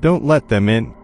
Don't let them in.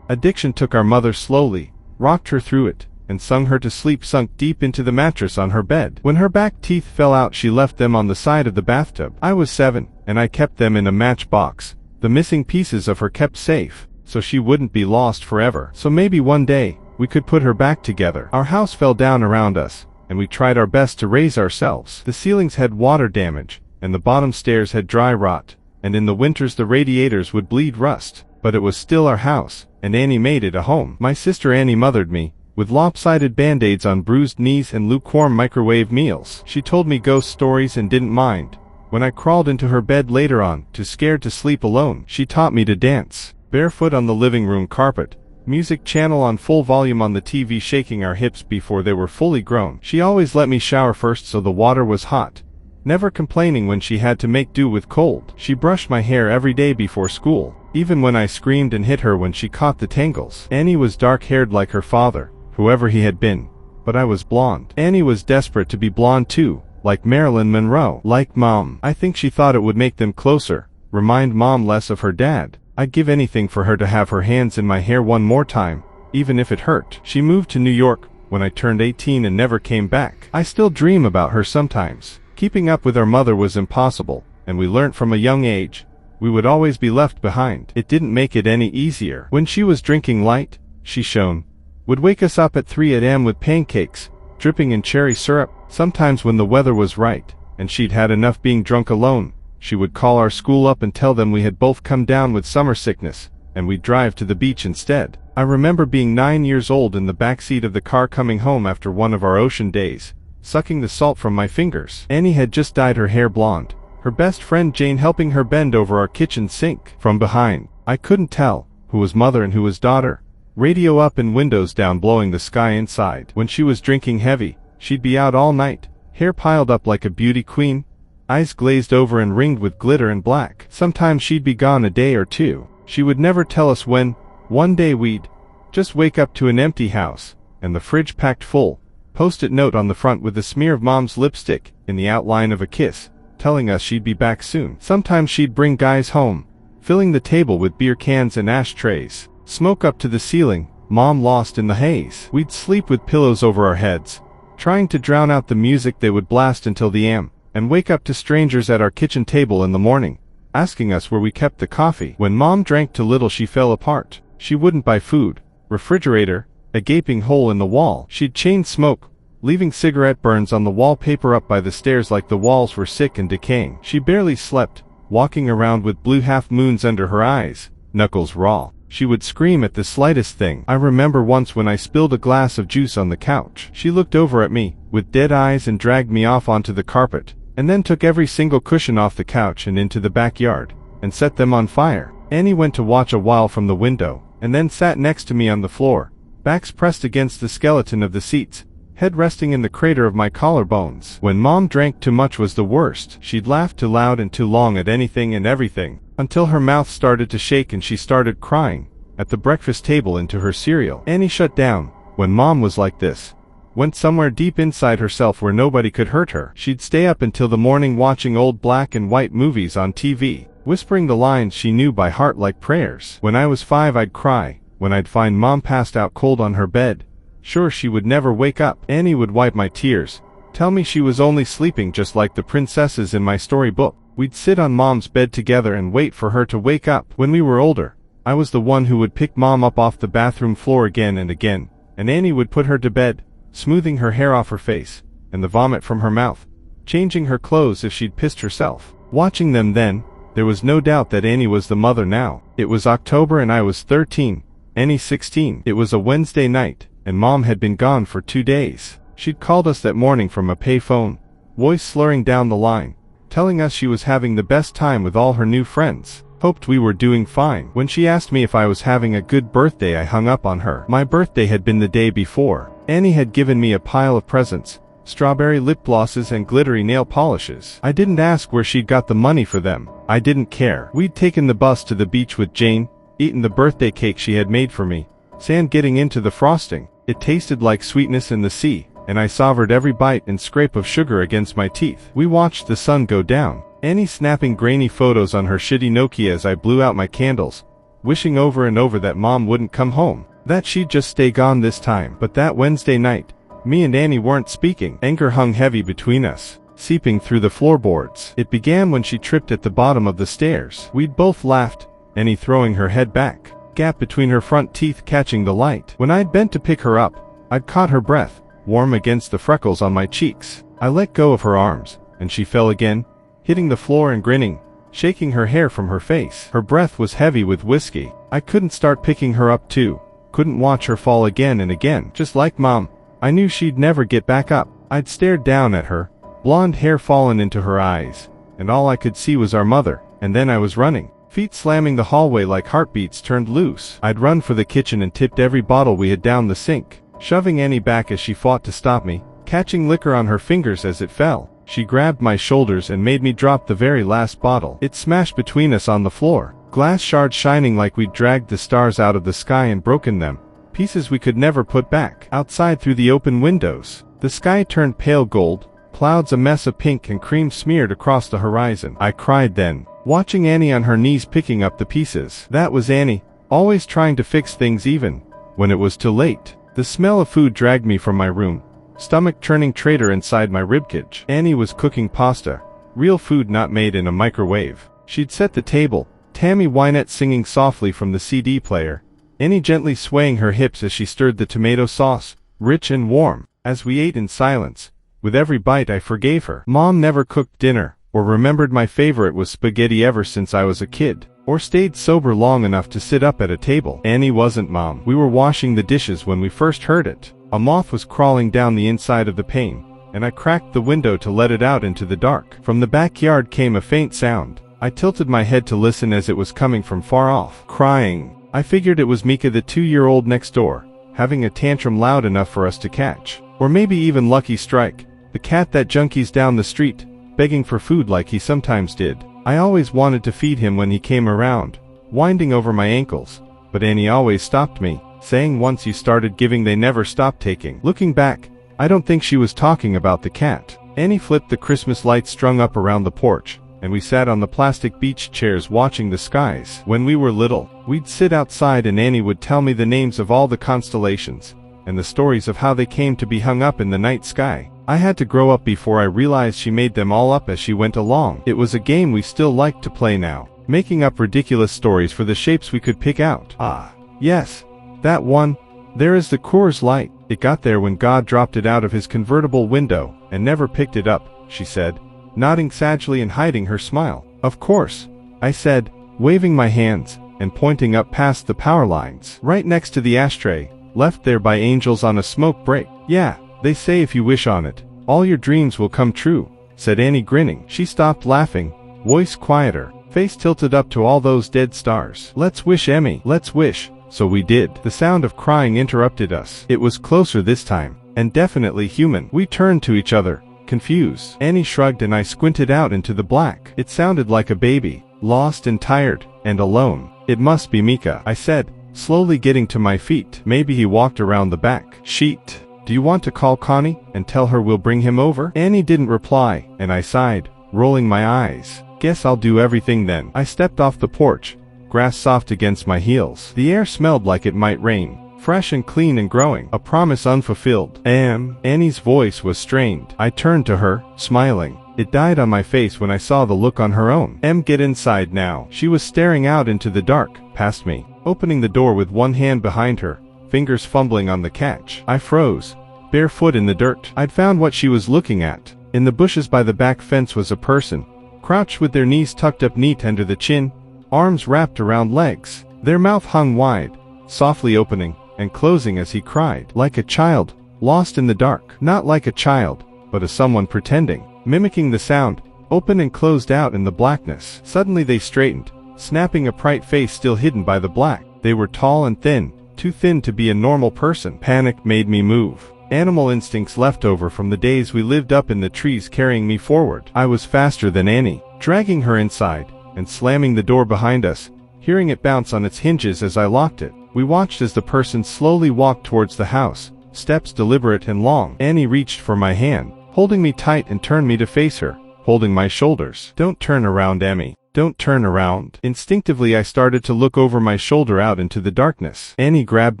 Addiction took our mother slowly, rocked her through it, and sung her to sleep, sunk deep into the mattress on her bed. When her back teeth fell out, she left them on the side of the bathtub. I was 7, and I kept them in a matchbox. The missing pieces of her kept safe, so she wouldn't be lost forever. So maybe one day, we could put her back together. Our house fell down around us, and we tried our best to raise ourselves. The ceilings had water damage, and the bottom stairs had dry rot, and in the winters the radiators would bleed rust. But it was still our house, and Annie made it a home. My sister Annie mothered me, with lopsided band-aids on bruised knees and lukewarm microwave meals. She told me ghost stories and didn't mind when I crawled into her bed later on, too scared to sleep alone. She taught me to dance, barefoot on the living room carpet, music channel on full volume on the TV, shaking our hips before they were fully grown. She always let me shower first so the water was hot, never complaining when she had to make do with cold. She brushed my hair every day before school, even when I screamed and hit her when she caught the tangles. Annie was dark-haired like her father, whoever he had been, but I was blonde. Annie was desperate to be blonde too, like Marilyn Monroe. Like Mom. I think she thought it would make them closer, remind Mom less of her dad. I'd give anything for her to have her hands in my hair one more time, even if it hurt. She moved to New York when I turned 18 and never came back. I still dream about her sometimes. Keeping up with our mother was impossible, and we learnt from a young age we would always be left behind. It didn't make it any easier. When she was drinking light, she shone, would wake us up at 3 a.m. with pancakes, dripping in cherry syrup. Sometimes when the weather was right, and she'd had enough being drunk alone, she would call our school up and tell them we had both come down with summer sickness, and we'd drive to the beach instead. I remember being 9 years old in the backseat of the car coming home after one of our ocean days, sucking the salt from my fingers. Annie had just dyed her hair blonde, her best friend Jane helping her bend over our kitchen sink. From behind, I couldn't tell who was mother and who was daughter. Radio up and windows down, blowing the sky inside. When she was drinking heavy, she'd be out all night, hair piled up like a beauty queen, eyes glazed over and ringed with glitter and black. Sometimes she'd be gone a day or two. She would never tell us when. One day we'd just wake up to an empty house, and the fridge packed full, post-it note on the front with a smear of Mom's lipstick in the outline of a kiss, telling us she'd be back soon. Sometimes she'd bring guys home, filling the table with beer cans and ashtrays. Smoke up to the ceiling, Mom lost in the haze. We'd sleep with pillows over our heads, trying to drown out the music they would blast until the AM, and wake up to strangers at our kitchen table in the morning, asking us where we kept the coffee. When Mom drank too little, she fell apart. She wouldn't buy food, refrigerator, a gaping hole in the wall. She'd chain smoke, leaving cigarette burns on the wallpaper up by the stairs like the walls were sick and decaying. She barely slept, walking around with blue half-moons under her eyes, knuckles raw. She would scream at the slightest thing. I remember once when I spilled a glass of juice on the couch. She looked over at me, with dead eyes, and dragged me off onto the carpet, and then took every single cushion off the couch and into the backyard, and set them on fire. Annie went to watch a while from the window, and then sat next to me on the floor, backs pressed against the skeleton of the seats, head resting in the crater of my collarbones. When Mom drank too much was the worst. She'd laugh too loud and too long at anything and everything, until her mouth started to shake and she started crying at the breakfast table into her cereal. Annie shut down when Mom was like this, went somewhere deep inside herself where nobody could hurt her. She'd stay up until the morning watching old black and white movies on TV, whispering the lines she knew by heart like prayers. When I was 5, I'd cry when I'd find Mom passed out cold on her bed, sure she would never wake up. Annie would wipe my tears, tell me she was only sleeping just like the princesses in my storybook. We'd sit on Mom's bed together and wait for her to wake up. When we were older, I was the one who would pick Mom up off the bathroom floor again and again, and Annie would put her to bed, smoothing her hair off her face, and the vomit from her mouth, changing her clothes if she'd pissed herself. Watching them then, there was no doubt that Annie was the mother now. It was October and I was 13, Annie 16. It was a Wednesday night, and Mom had been gone for 2 days. She'd called us that morning from a payphone, voice slurring down the line, telling us she was having the best time with all her new friends, hoped we were doing fine. When she asked me if I was having a good birthday, I hung up on her. My birthday had been the day before. Annie had given me a pile of presents, strawberry lip glosses and glittery nail polishes. I didn't ask where she'd got the money for them. I didn't care. We'd taken the bus to the beach with Jane, eaten the birthday cake she had made for me, sand getting into the frosting. It tasted like sweetness in the sea, and I savored every bite and scrape of sugar against my teeth. We watched the sun go down. Annie snapping grainy photos on her shitty Nokia as I blew out my candles, wishing over and over that Mom wouldn't come home, that she'd just stay gone this time. But that Wednesday night, me and Annie weren't speaking. Anger hung heavy between us, seeping through the floorboards. It began when she tripped at the bottom of the stairs. We'd both laughed, Annie throwing her head back, gap between her front teeth catching the light. When I'd bent to pick her up, I'd caught her breath, warm against the freckles on my cheeks. I let go of her arms, and she fell again, hitting the floor and grinning, shaking her hair from her face. Her breath was heavy with whiskey. I couldn't start picking her up too, couldn't watch her fall again and again. Just like Mom, I knew she'd never get back up. I'd stared down at her, blonde hair fallen into her eyes, and all I could see was our mother, and then I was running. Feet slamming the hallway like heartbeats turned loose. I'd run for the kitchen and tipped every bottle we had down the sink, shoving Annie back as she fought to stop me, catching liquor on her fingers as it fell. She grabbed my shoulders and made me drop the very last bottle. It smashed between us on the floor, glass shards shining like we'd dragged the stars out of the sky and broken them, pieces we could never put back. Outside through the open windows, the sky turned pale gold, clouds a mess of pink and cream smeared across the horizon. I cried then, watching Annie on her knees picking up the pieces. That was Annie, always trying to fix things even when it was too late. The smell of food dragged me from my room, stomach-churning traitor inside my ribcage. Annie was cooking pasta, real food not made in a microwave. She'd set the table, Tammy Wynette singing softly from the CD player, Annie gently swaying her hips as she stirred the tomato sauce, rich and warm. As we ate in silence, with every bite I forgave her. Mom never cooked dinner, or remembered my favorite was spaghetti ever since I was a kid, or stayed sober long enough to sit up at a table. Annie wasn't Mom. We were washing the dishes when we first heard it. A moth was crawling down the inside of the pane, and I cracked the window to let it out into the dark. From the backyard came a faint sound. I tilted my head to listen as it was coming from far off. Crying. I figured it was Mika, the 2-year-old next door, having a tantrum loud enough for us to catch. Or maybe even Lucky Strike, the cat that junkies down the street, begging for food like he sometimes did. I always wanted to feed him when he came around, winding over my ankles, but Annie always stopped me, saying once you started giving they never stopped taking. Looking back, I don't think she was talking about the cat. Annie flipped the Christmas lights strung up around the porch, and we sat on the plastic beach chairs watching the skies. When we were little, we'd sit outside and Annie would tell me the names of all the constellations, and the stories of how they came to be hung up in the night sky. I had to grow up before I realized she made them all up as she went along. It was a game we still liked to play now, making up ridiculous stories for the shapes we could pick out. Ah, yes, that one. There is the Coors Light. It got there when God dropped it out of his convertible window, and never picked it up, she said, nodding sagely and hiding her smile. Of course, I said, waving my hands, and pointing up past the power lines. Right next to the ashtray, left there by angels on a smoke break. Yeah, they say if you wish on it, all your dreams will come true, said Annie grinning. She stopped laughing, voice quieter, face tilted up to all those dead stars. Let's wish, Emmy. Let's wish. So we did. The sound of crying interrupted us. It was closer this time, and definitely human. We turned to each other, confused. Annie shrugged and I squinted out into the black. It sounded like a baby, lost and tired, and alone. It must be Mika, I said, slowly getting to my feet. Maybe he walked around the back. Sheet. Do you want to call Connie and tell her we'll bring him over? Annie didn't reply, and I sighed, rolling my eyes. Guess I'll do everything then. I stepped off the porch, grass soft against my heels. The air smelled like it might rain, fresh and clean and growing. A promise unfulfilled. Annie's voice was strained. I turned to her, smiling. It died on my face when I saw the look on her own. Get inside now. She was staring out into the dark, past me, opening the door with one hand behind her, fingers fumbling on the catch. I froze, barefoot in the dirt. I'd found what she was looking at. In the bushes by the back fence was a person, crouched with their knees tucked up neat under the chin, arms wrapped around legs. Their mouth hung wide, softly opening and closing as he cried. Like a child, lost in the dark. Not like a child, but as someone pretending, mimicking the sound, open and closed out in the blackness. Suddenly they straightened, snapping a bright face still hidden by the black. They were tall and thin, too thin to be a normal person. Panic made me move. Animal instincts left over from the days we lived up in the trees carrying me forward. I was faster than Annie, dragging her inside, and slamming the door behind us, hearing it bounce on its hinges as I locked it. We watched as the person slowly walked towards the house, steps deliberate and long. Annie reached for my hand, holding me tight and turned me to face her, holding my shoulders. "Don't turn around, Emmy. Don't turn around." Instinctively I started to look over my shoulder out into the darkness. Annie grabbed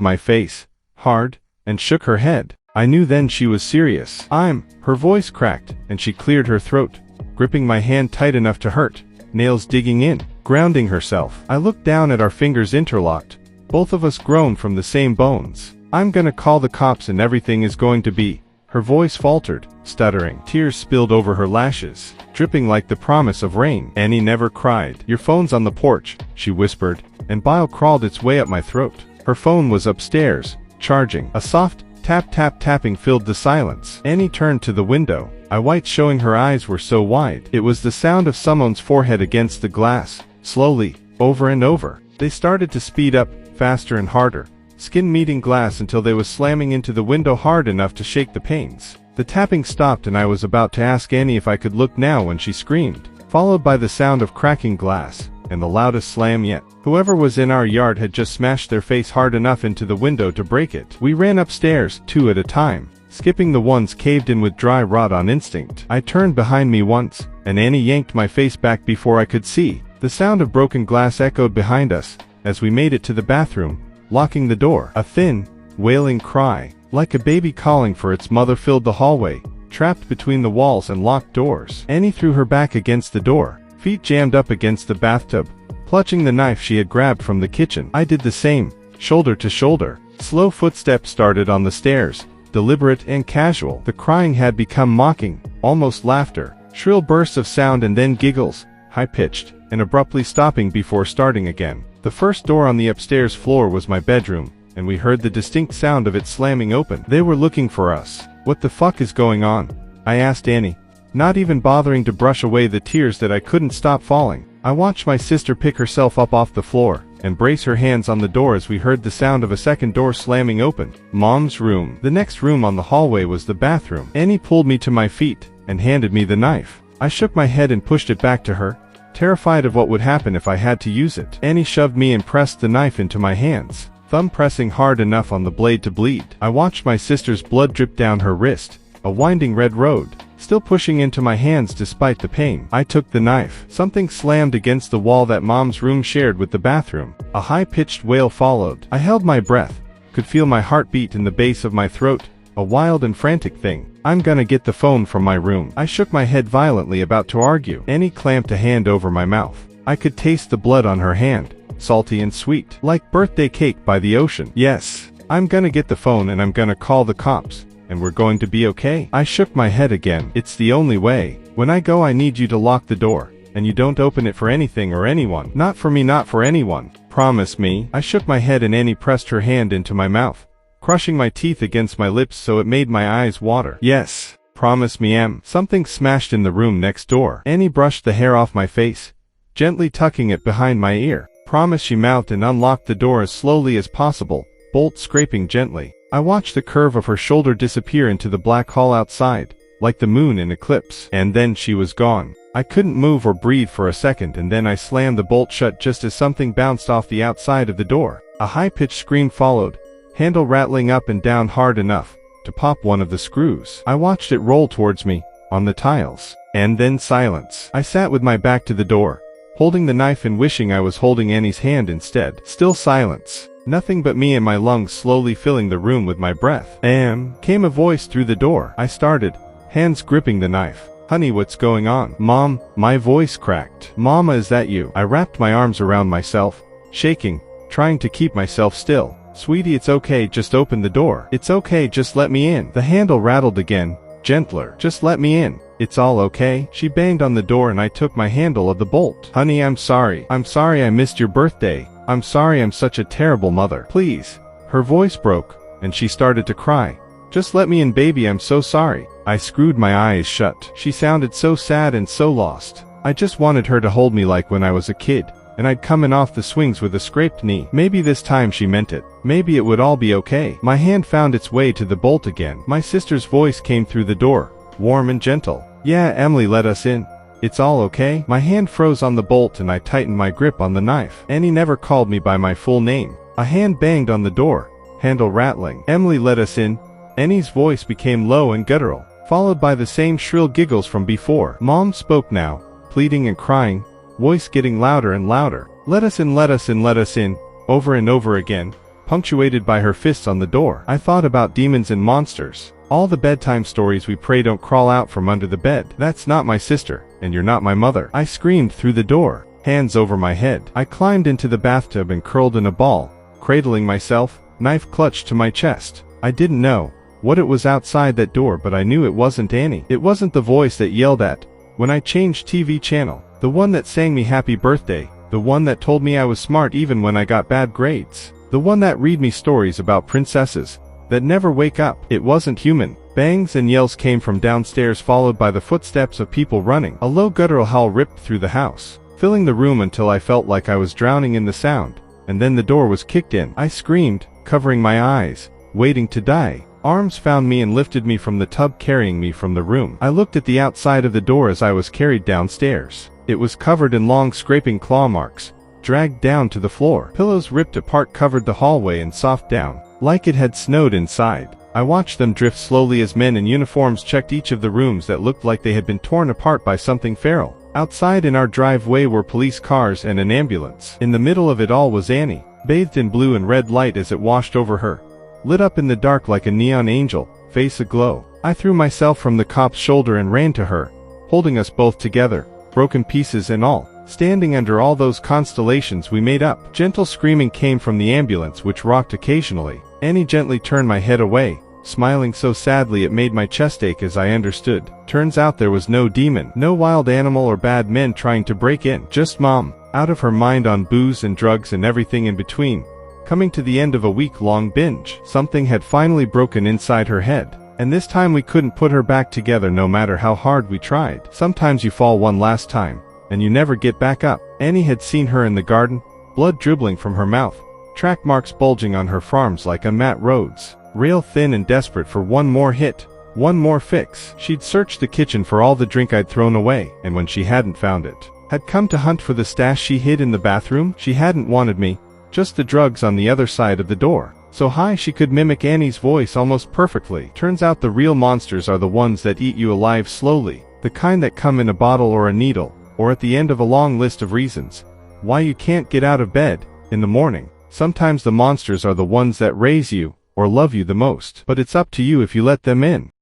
my face, hard, and shook her head. I knew then she was serious. Her voice cracked, and she cleared her throat, gripping my hand tight enough to hurt, nails digging in, grounding herself. I looked down at our fingers interlocked, both of us grown from the same bones. "I'm gonna call the cops and everything is going to be." Her voice faltered, stuttering. Tears spilled over her lashes, dripping like the promise of rain. Annie never cried. "Your phone's on the porch," she whispered, and bile crawled its way up my throat. Her phone was upstairs, charging. A soft tapping filled the silence. Annie turned to the window, a white showing her eyes were so wide. It was the sound of someone's forehead against the glass, slowly, over and over. They started to speed up, faster and harder, skin meeting glass until they was slamming into the window hard enough to shake the panes. The tapping stopped and I was about to ask Annie if I could look now when she screamed, followed by the sound of cracking glass, and the loudest slam yet. Whoever was in our yard had just smashed their face hard enough into the window to break it. We ran upstairs, 2 at a time, skipping the ones caved in with dry rot on instinct. I turned behind me once, and Annie yanked my face back before I could see. The sound of broken glass echoed behind us, as we made it to the bathroom, locking the door. A thin, wailing cry, like a baby calling for its mother, filled the hallway, trapped between the walls and locked doors. Annie threw her back against the door, feet jammed up against the bathtub, clutching the knife she had grabbed from the kitchen. I did the same, shoulder to shoulder. Slow footsteps started on the stairs, deliberate and casual. The crying had become mocking, almost laughter, shrill bursts of sound and then giggles, high-pitched, and abruptly stopping before starting again. The first door on the upstairs floor was my bedroom, and we heard the distinct sound of it slamming open. They were looking for us. "What the fuck is going on?" I asked Annie, not even bothering to brush away the tears that I couldn't stop falling. I watched my sister pick herself up off the floor, and brace her hands on the door as we heard the sound of a second door slamming open. Mom's room. The next room on the hallway was the bathroom. Annie pulled me to my feet, and handed me the knife. I shook my head and pushed it back to her, terrified of what would happen if I had to use it. Annie shoved me and pressed the knife into my hands, thumb pressing hard enough on the blade to bleed. I watched my sister's blood drip down her wrist, a winding red road, still pushing into my hands despite the pain. I took the knife. Something slammed against the wall that Mom's room shared with the bathroom. A high-pitched wail followed. I held my breath, could feel my heart beat in the base of my throat, a wild and frantic thing. "I'm gonna get the phone from my room." I shook my head violently, about to argue. Annie clamped a hand over my mouth. I could taste the blood on her hand, salty and sweet, like birthday cake by the ocean. "Yes, I'm gonna get the phone and I'm gonna call the cops. And we're going to be okay." I shook my head again. "It's the only way. When I go I need you to lock the door, and you don't open it for anything or anyone. Not for me, not for anyone. Promise me." I shook my head and Annie pressed her hand into my mouth, crushing my teeth against my lips so it made my eyes water. "Yes, promise me, Em." Something smashed in the room next door. Annie brushed the hair off my face, gently tucking it behind my ear. "Promise," she mouthed, and unlocked the door as slowly as possible, bolt scraping gently. I watched the curve of her shoulder disappear into the black hall outside, like the moon in eclipse. And then she was gone. I couldn't move or breathe for a second, and then I slammed the bolt shut just as something bounced off the outside of the door. A high-pitched scream followed, handle rattling up and down hard enough to pop one of the screws. I watched it roll towards me, on the tiles. And then silence. I sat with my back to the door, holding the knife and wishing I was holding Annie's hand instead. Still silence. Nothing but me and my lungs slowly filling the room with my breath. Came a voice through the door. I started, hands gripping the knife. "Honey, what's going on?" "Mom," my voice cracked. "Mama, is that you?" I wrapped my arms around myself, shaking, trying to keep myself still. "Sweetie, it's okay, just open the door. It's okay, just let me in." The handle rattled again, gentler. "Just let me in. It's all okay." She banged on the door and I took my handle of the bolt. "Honey, I'm sorry. I'm sorry I missed your birthday. I'm sorry I'm such a terrible mother. Please." Her voice broke, and she started to cry. "Just let me in, baby, I'm so sorry." I screwed my eyes shut. She sounded so sad and so lost. I just wanted her to hold me like when I was a kid, and I'd come in off the swings with a scraped knee. Maybe this time she meant it. Maybe it would all be okay. My hand found its way to the bolt again. My sister's voice came through the door, warm and gentle. "Yeah, Emily, let us in. It's all okay." My hand froze on the bolt and I tightened my grip on the knife. Annie never called me by my full name. A hand banged on the door, handle rattling. "Emily, let us in." Annie's voice became low and guttural. followed by the same shrill giggles from before. Mom spoke now, pleading and crying, voice getting louder and louder. Let us in, let us in, let us in, over and over again, punctuated by her fists on the door. I thought about demons and monsters. All the bedtime stories we pray don't crawl out from under the bed. That's not my sister, and you're not my mother. I screamed through the door, hands over my head. I climbed into the bathtub and curled in a ball, cradling myself, knife clutched to my chest. I didn't know what it was outside that door, but I knew it wasn't Annie. It wasn't the voice that yelled at when I changed TV channel, the one that sang me happy birthday, the one that told me I was smart even when I got bad grades, the one that read me stories about princesses that never wake up. It wasn't human. Bangs and yells came from downstairs, followed by the footsteps of people running. A low guttural howl ripped through the house, filling the room until I felt like I was drowning in the sound, and then the door was kicked in. I screamed, covering my eyes, waiting to die. Arms found me and lifted me from the tub, carrying me from the room. I looked at the outside of the door as I was carried downstairs. It was covered in long scraping claw marks, dragged down to the floor. Pillows ripped apart covered the hallway in soft down, like it had snowed inside. I watched them drift slowly as men in uniforms checked each of the rooms that looked like they had been torn apart by something feral. Outside in our driveway were police cars and an ambulance. In the middle of it all was Annie, bathed in blue and red light as it washed over her, lit up in the dark like a neon angel, face aglow. I threw myself from the cop's shoulder and ran to her, holding us both together, broken pieces and all. Standing under all those constellations we made up. Gentle screaming came from the ambulance, which rocked occasionally. Annie gently turned my head away, smiling so sadly it made my chest ache as I understood. Turns out there was no demon, no wild animal or bad men trying to break in. Just Mom, out of her mind on booze and drugs and everything in between, coming to the end of a week-long binge. Something had finally broken inside her head, and this time we couldn't put her back together no matter how hard we tried. Sometimes you fall one last time, and you never get back up. Annie had seen her in the garden, blood dribbling from her mouth, track marks bulging on her farms like unmat roads, rail thin and desperate for one more hit, one more fix. She'd searched the kitchen for all the drink I'd thrown away, and when she hadn't found it, had come to hunt for the stash she hid in the bathroom. She hadn't wanted me, just the drugs on the other side of the door, so high she could mimic Annie's voice almost perfectly. Turns out the real monsters are the ones that eat you alive slowly, the kind that come in a bottle or a needle, or at the end of a long list of reasons why you can't get out of bed in the morning. Sometimes the monsters are the ones that raise you or love you the most, but it's up to you if you let them in.